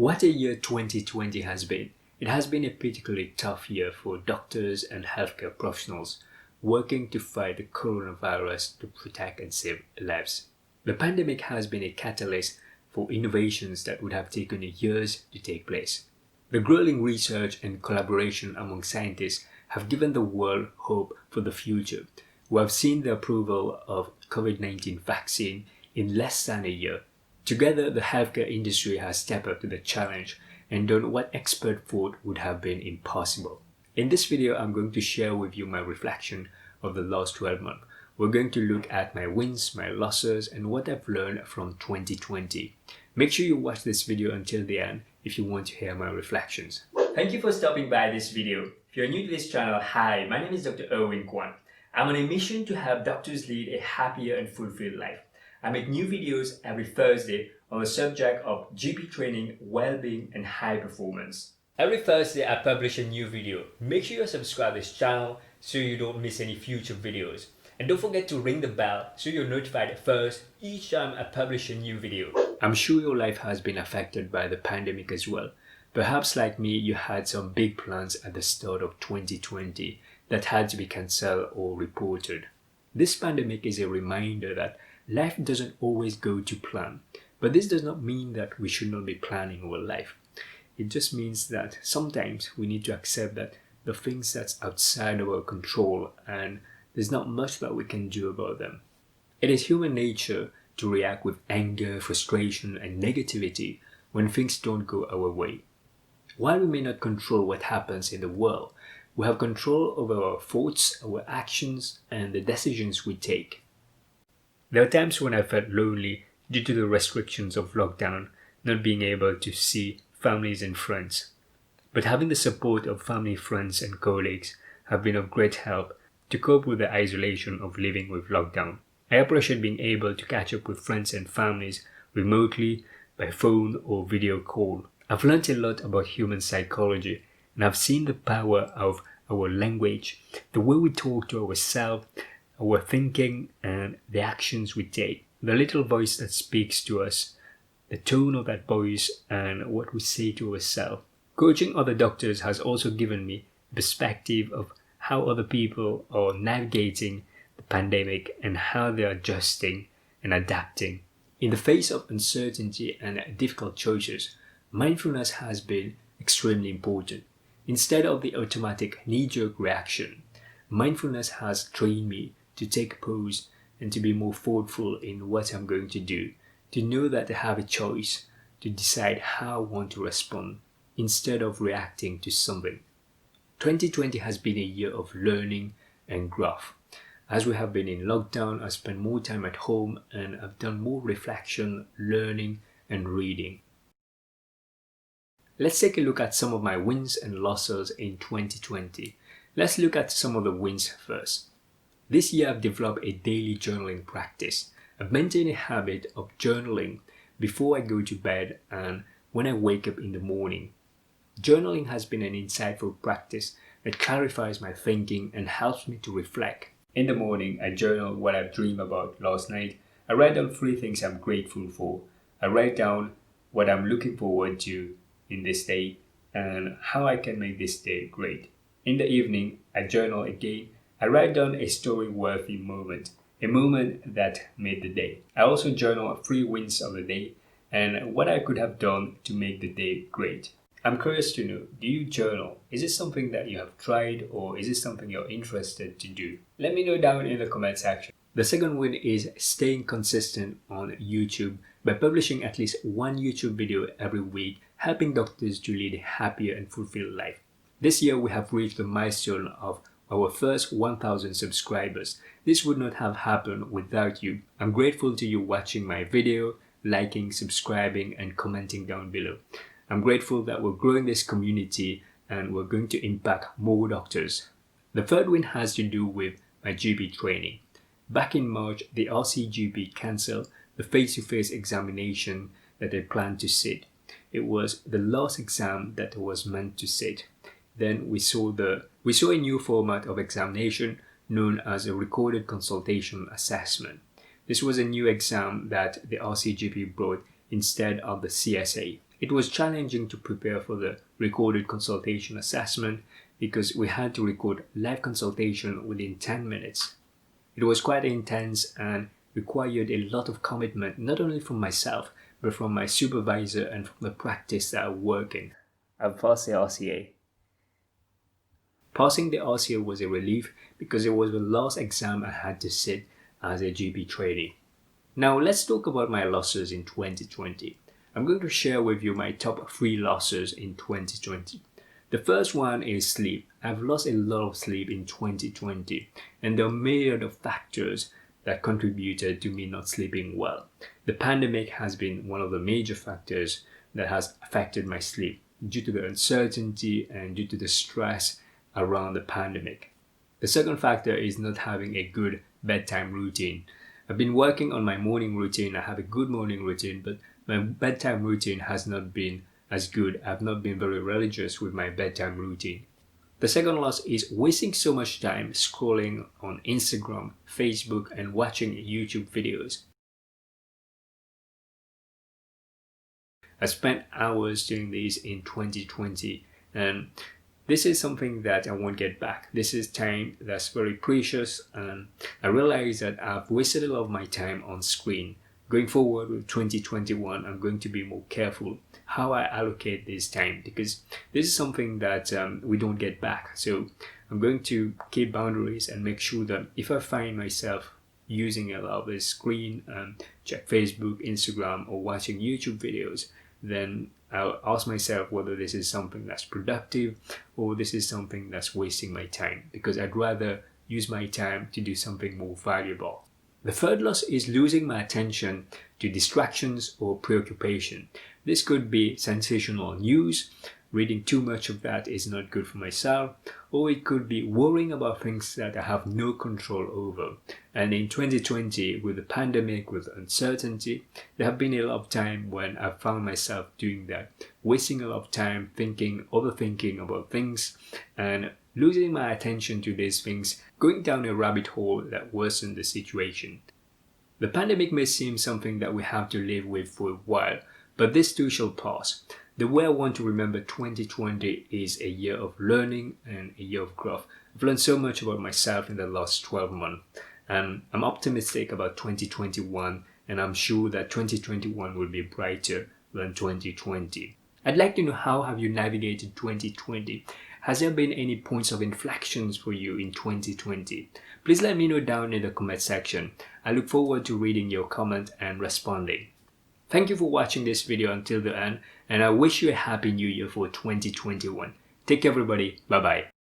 What a year 2020 has been. It has been a particularly tough year for doctors and healthcare professionals working to fight the coronavirus to protect and save lives. The pandemic has been a catalyst for innovations that would have taken years to take place. The grueling research and collaboration among scientists have given the world hope for the future. We have seen the approval of COVID-19 vaccine in less than a year. Together, the healthcare industry has stepped up to the challenge and done what experts thought would have been impossible. In this video, I'm going to share with you my reflection of the last 12 months. We're going to look at my wins, my losses, and what I've learned from 2020. Make sure you watch this video until the end if you want to hear my reflections. Thank you for stopping by this video. If you're new to this channel, hi, my name is Dr. Erwin Kwun. I'm on a mission to help doctors lead a happier and fulfilled life. I make new videos every Thursday on the subject of GP training, well-being, and high performance. Every Thursday I publish a new video. Make sure you subscribe to this channel so you don't miss any future videos. And don't forget to ring the bell so you're notified first each time I publish a new video. I'm sure your life has been affected by the pandemic as well. Perhaps like me, you had some big plans at the start of 2020 that had to be cancelled or reported. This pandemic is a reminder that life doesn't always go to plan, but this does not mean that we should not be planning our life. It just means that sometimes we need to accept that the things that's outside of our control and there's not much that we can do about them. It is human nature to react with anger, frustration, and negativity when things don't go our way. While we may not control what happens in the world, we have control over our thoughts, our actions, and the decisions we take. There are times when I felt lonely due to the restrictions of lockdown, not being able to see families and friends. But having the support of family, friends, and colleagues have been of great help to cope with the isolation of living with lockdown. I appreciate being able to catch up with friends and families remotely, by phone or video call. I've learned a lot about human psychology, and I've seen the power of our language, the way we talk to ourselves, our thinking, and the actions we take. The little voice that speaks to us, the tone of that voice, and what we say to ourselves. Coaching other doctors has also given me perspective of how other people are navigating the pandemic and how they're adjusting and adapting. In the face of uncertainty and difficult choices, mindfulness has been extremely important. Instead of the automatic knee-jerk reaction, mindfulness has trained me to take a pause and to be more thoughtful in what I'm going to do, to know that I have a choice, to decide how I want to respond instead of reacting to something. 2020 has been a year of learning and growth. As we have been in lockdown, I've spent more time at home and I've done more reflection, learning, and reading. Let's take a look at some of my wins and losses in 2020. Let's look at some of the wins first. This year I've developed a daily journaling practice. I've maintained a habit of journaling before I go to bed and when I wake up in the morning. Journaling has been an insightful practice that clarifies my thinking and helps me to reflect. In the morning, I journal what I've dreamed about last night. I write down 3 things I'm grateful for. I write down what I'm looking forward to in this day and how I can make this day great. In the evening, I journal again. I write down a story-worthy moment, a moment that made the day. I also journal 3 wins of the day and what I could have done to make the day great. I'm curious to know, do you journal? Is it something that you have tried or is it something you're interested to do? Let me know down in the comment section. The second win is staying consistent on YouTube by publishing at least 1 YouTube video every week, helping doctors to lead a happier and fulfilled life. This year we have reached the milestone of our first 1,000 subscribers. This would not have happened without you. I'm grateful to you watching my video, liking, subscribing, and commenting down below. I'm grateful that we're growing this community and we're going to impact more doctors. The third win has to do with my GP training. Back in March, the RCGP cancelled the face-to-face examination that they planned to sit. It was the last exam that was meant to sit. Then we saw a new format of examination known as a recorded consultation assessment. This was a new exam that the RCGP brought instead of the CSA. It was challenging to prepare for the recorded consultation assessment because we had to record live consultation within 10 minutes. It was quite intense and required a lot of commitment, not only from myself, but from my supervisor and from the practice that I work in. I passed the RCA. Passing the RCA was a relief because it was the last exam I had to sit as a GP trainee. Now let's talk about my losses in 2020. I'm going to share with you my top 3 losses in 2020. The first one is sleep. I've lost a lot of sleep in 2020, and there are myriad of factors that contributed to me not sleeping well. The pandemic has been one of the major factors that has affected my sleep due to the uncertainty and due to the stress around the pandemic. The second factor is not having a good bedtime routine. I've been working on my morning routine. I have a good morning routine, but my bedtime routine has not been as good. I've not been very religious with my bedtime routine. The second loss is wasting so much time scrolling on Instagram, Facebook, and watching YouTube videos. I spent hours doing this in 2020, and this is something that I won't get back. This is time that's very precious, and I realize that I've wasted a lot of my time on screen. Going forward with 2021, I'm going to be more careful how I allocate this time, because this is something that we don't get back. So I'm going to keep boundaries and make sure that if I find myself using a lot of the screen, check Facebook, Instagram, or watching YouTube videos, then I'll ask myself whether this is something that's productive or this is something that's wasting my time, because I'd rather use my time to do something more valuable. The third loss is losing my attention to distractions or preoccupation. This could be sensational news. Reading too much of that is not good for myself, or it could be worrying about things that I have no control over. And in 2020, with the pandemic, with uncertainty, there have been a lot of time when I found myself doing that, wasting a lot of time thinking, overthinking about things, and losing my attention to these things, going down a rabbit hole that worsened the situation. The pandemic may seem something that we have to live with for a while, but this too shall pass. The way I want to remember 2020 is a year of learning and a year of growth. I've learned so much about myself in the last 12 months. I'm optimistic about 2021, and I'm sure that 2021 will be brighter than 2020. I'd like to know, how have you navigated 2020? Has there been any points of inflections for you in 2020? Please let me know down in the comment section. I look forward to reading your comment and responding. Thank you for watching this video until the end, and I wish you a happy new year for 2021. Take care everybody, bye bye.